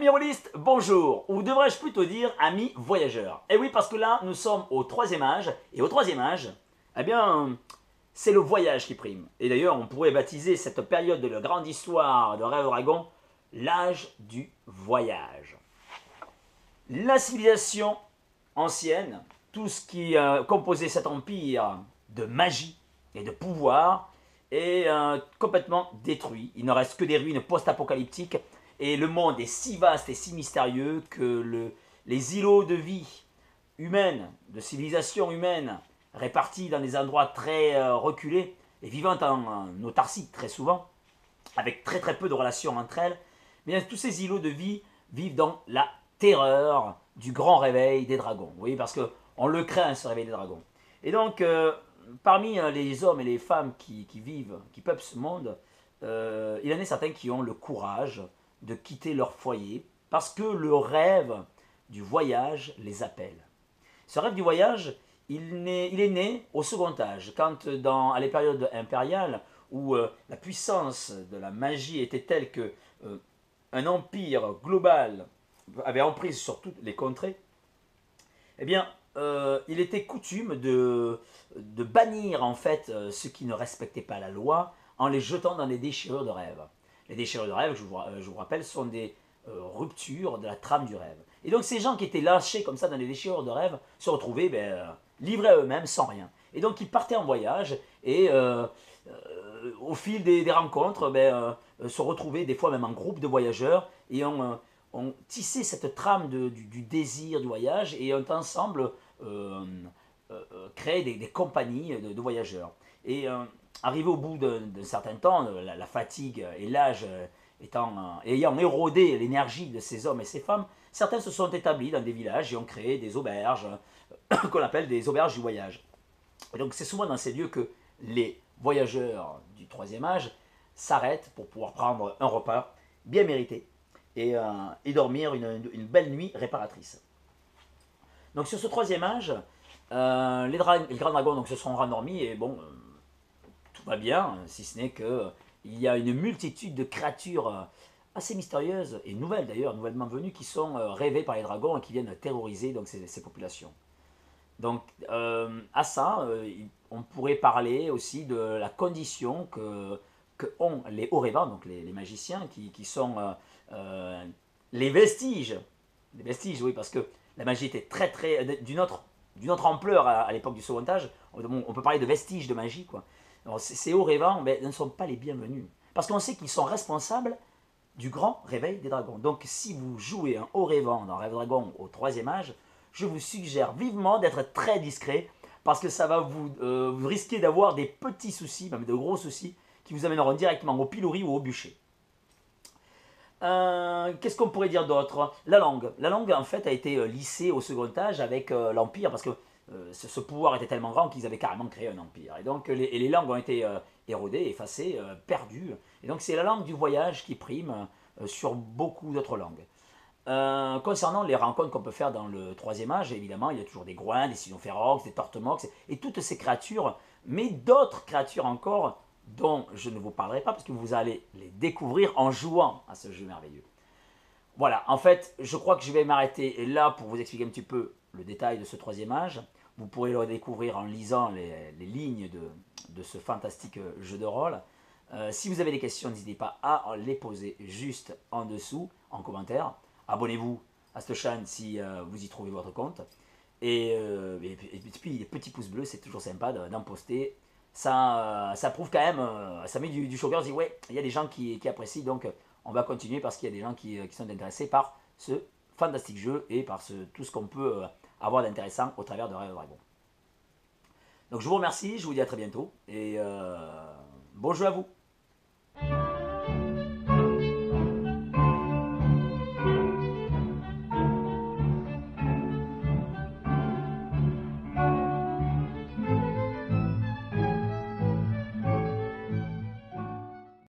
Amis rôlistes, bonjour, ou devrais-je plutôt dire amis voyageurs. Et oui, parce que là, nous sommes au troisième âge, et au troisième âge, eh bien, c'est le voyage qui prime. Et d'ailleurs, on pourrait baptiser cette période de la grande histoire de Rêve Dragon l'âge du voyage. La civilisation ancienne, tout ce qui composait cet empire de magie et de pouvoir, est complètement détruit. Il ne reste que des ruines post-apocalyptiques et le monde est si vaste et si mystérieux que les îlots de vie humaine, de civilisation humaine, répartis dans des endroits très reculés et vivant en autarcie très souvent, avec très très peu de relations entre elles, mais bien, tous ces îlots de vie vivent dans la terreur du grand réveil des dragons. Oui, parce qu'on le craint, ce réveil des dragons. Et donc, parmi les hommes et les femmes qui vivent, qui peuplent ce monde, il y en a certains qui ont le courage de quitter leur foyer parce que le rêve du voyage les appelle. Ce rêve du voyage, il est né au second âge, quand à les périodes impériales, où la puissance de la magie était telle que un empire global avait emprise sur toutes les contrées, eh bien, il était coutume de bannir en fait ceux qui ne respectaient pas la loi en les jetant dans des déchirures de rêve. Les déchirures de rêve, je vous rappelle, sont des ruptures de la trame du rêve. Et donc ces gens qui étaient lâchés comme ça dans des déchirures de rêve se retrouvaient livrés à eux-mêmes sans rien. Et donc ils partaient en voyage et au fil des rencontres se retrouvaient des fois même en groupe de voyageurs et ont tissé cette trame du désir du voyage et ont ensemble créé des compagnies de voyageurs. Et arrivé au bout d'un certain temps, la fatigue et l'âge ayant érodé l'énergie de ces hommes et ces femmes, certains se sont établis dans des villages et ont créé des auberges qu'on appelle des auberges du voyage. Et donc c'est souvent dans ces lieux que les voyageurs du troisième âge s'arrêtent pour pouvoir prendre un repas bien mérité et dormir une belle nuit réparatrice. Donc sur ce troisième âge, les grands dragons donc, se seront rendormis et bon, tout va bien, si ce n'est qu'il y a une multitude de créatures assez mystérieuses et nouvelles d'ailleurs, nouvellement venues, qui sont rêvées par les dragons et qui viennent terroriser donc, ces populations. Donc à ça, on pourrait parler aussi de la condition que ont les hauts-rêvants, donc les magiciens, qui sont les vestiges, oui, parce que la magie était d'une autre ampleur à l'époque du second âge. On peut parler de vestiges de magie, quoi. Alors, ces hauts-rêvants ne sont pas les bienvenus, parce qu'on sait qu'ils sont responsables du grand réveil des dragons. Donc si vous jouez un haut-rêvant dans Rêve Dragon au troisième âge, je vous suggère vivement d'être très discret, parce que ça va vous risquer d'avoir des petits soucis, même de gros soucis, qui vous amèneront directement au pilori ou au bûcher. Qu'est-ce qu'on pourrait dire d'autre? La langue. La langue, en fait, a été lissée au second âge avec l'Empire, parce que ce pouvoir était tellement grand qu'ils avaient carrément créé un empire. Et donc, les langues ont été érodées, effacées, perdues. Et donc, c'est la langue du voyage qui prime sur beaucoup d'autres langues. Concernant les rencontres qu'on peut faire dans le troisième âge, évidemment, il y a toujours des groins, des sinophérox, des tortemox, et toutes ces créatures, mais d'autres créatures encore dont je ne vous parlerai pas parce que vous allez les découvrir en jouant à ce jeu merveilleux. Voilà, en fait, je crois que je vais m'arrêter là pour vous expliquer un petit peu le détail de ce troisième âge. Vous pourrez le découvrir en lisant les lignes de ce fantastique jeu de rôle. Si vous avez des questions, n'hésitez pas à les poser juste en dessous, en commentaire. Abonnez-vous à cette chaîne si vous y trouvez votre compte. Et puis, les petits pouces bleus, c'est toujours sympa d'en poster. Ça prouve quand même, ça met du chaud au cœur. On se dit, ouais, il y a des gens qui apprécient, donc on va continuer parce qu'il y a des gens qui sont intéressés par ce fantastique jeu et par tout ce qu'on peut avoir d'intéressant au travers de Rêve Dragon. Donc je vous remercie, je vous dis à très bientôt et bon jeu à vous.